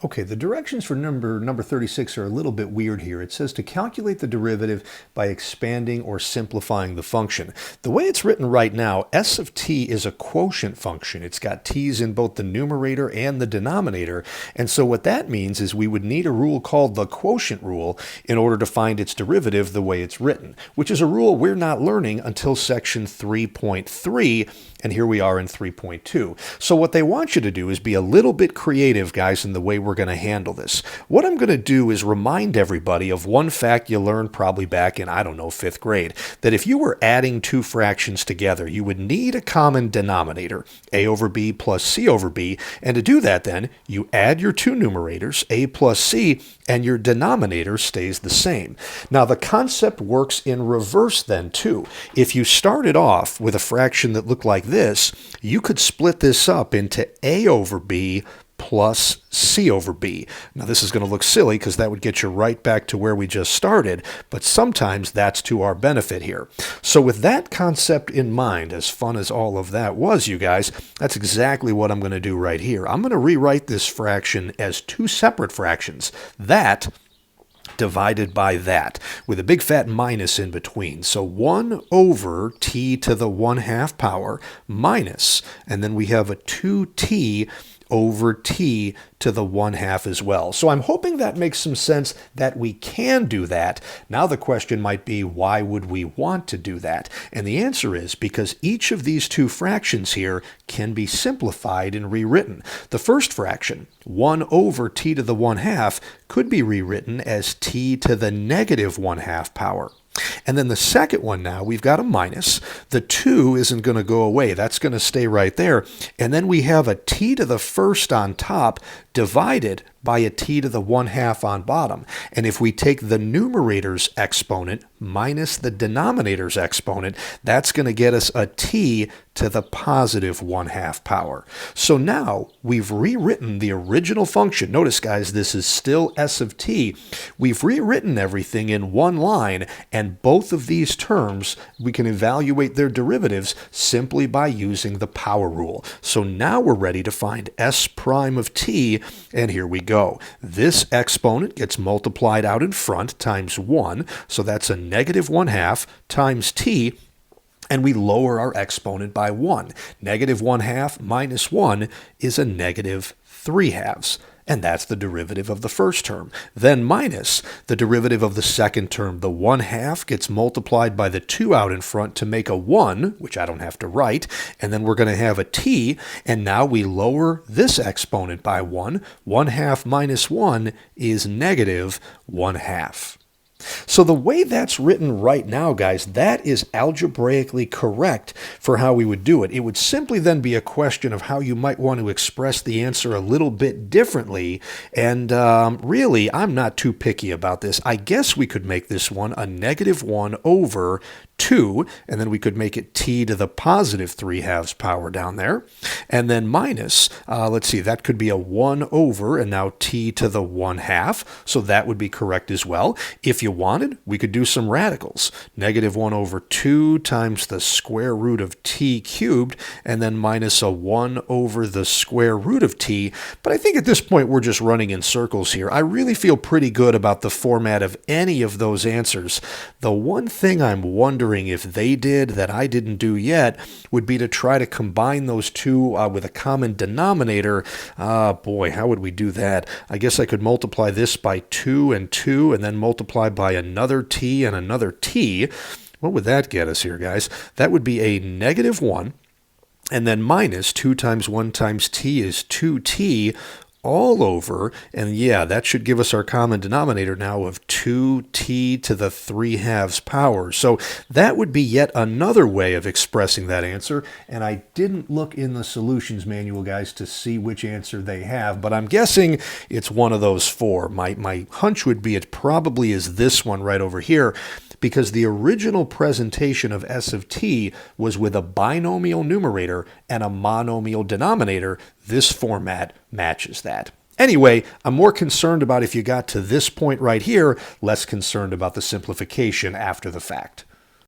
Okay, the directions for number 36 are a little bit weird here. It says to calculate the derivative by expanding or simplifying the function. The way it's written right now, s of t is a quotient function. It's got t's in both the numerator and the denominator. And so what that means is we would need a rule called the quotient rule in order to find its derivative the way it's written, which is a rule we're not learning until section 3.3. And here we are in 3.2. So what they want you to do is be a little bit creative, guys, in the way we're going to handle this. What I'm going to do is remind everybody of one fact you learned probably back in, I don't know, 5th grade, that if you were adding two fractions together, you would need a common denominator, a over b plus c over b. And to do that, then, you add your two numerators, a plus c, and your denominator stays the same. Now, the concept works in reverse then, too. If you started off with a fraction that looked like this, you could split this up into a over b plus c over b. Now, this is going to look silly because that would get you right back to where we just started, but sometimes that's to our benefit here. So with that concept in mind, as fun as all of that was, you guys, that's exactly what I'm going to do right here. I'm going to rewrite this fraction as two separate fractions. That divided by that, with a big fat minus in between. So 1 over t to the 1/2 power minus, and then we have a 2t over t to the 1/2 as well. So I'm hoping that makes some sense that we can do that. Now the question might be, why would we want to do that? And the answer is because each of these two fractions here can be simplified and rewritten. The first fraction, 1 over t to the 1/2, could be rewritten as t to the negative 1/2 power. And then the second one now, we've got a minus. The 2 isn't going to go away. That's going to stay right there. And then we have a t to the first on top divided by a t to the 1/2 on bottom. And if we take the numerator's exponent minus the denominator's exponent, that's going to get us a t to the positive 1/2 power. So now we've rewritten the original function. Notice, guys, this is still s of t. We've rewritten everything in one line, and both of these terms, we can evaluate their derivatives simply by using the power rule. So now we're ready to find s prime of t, and here we go. This exponent gets multiplied out in front times 1, so that's a negative 1/2 times t, and we lower our exponent by 1. Negative 1/2 minus 1 is a negative 3/2. And that's the derivative of the first term. Then minus the derivative of the second term. The 1/2 gets multiplied by the 2 out in front to make a 1, which I don't have to write. And then we're going to have a t, and now we lower this exponent by 1. 1/2 minus 1 is negative 1/2. So the way that's written right now, guys, that is algebraically correct for how we would do it. It would simply then be a question of how you might want to express the answer a little bit differently. And really, I'm not too picky about this. I guess we could make this one a negative 1 over 2, and then we could make it t to the positive 3/2 power down there. And then minus, let's see, that could be a 1 over, and now t to the 1/2. So that would be correct as well. If you wanted, we could do some radicals. Negative 1 over 2 times the square root of t cubed, and then minus a 1 over the square root of t. But I think at this point we're just running in circles here. I really feel pretty good about the format of any of those answers. The one thing I'm wondering if they did that I didn't do yet would be to try to combine those two with a common denominator. Boy, how would we do that? I guess I could multiply this by 2 and 2, and then multiply by another t and another t. What would that get us here, guys? That would be a negative 1, and then minus 2 times 1 times t is 2t all over, and yeah, that should give us our common denominator now of 2t to the 3/2 power. So that would be yet another way of expressing that answer, and I didn't look in the solutions manual, guys, to see which answer they have, but I'm guessing it's one of those four. My hunch would be it probably is this one right over here, because the original presentation of s of t was with a binomial numerator and a monomial denominator. This format matches that. Anyway, I'm more concerned about if you got to this point right here, less concerned about the simplification after the fact.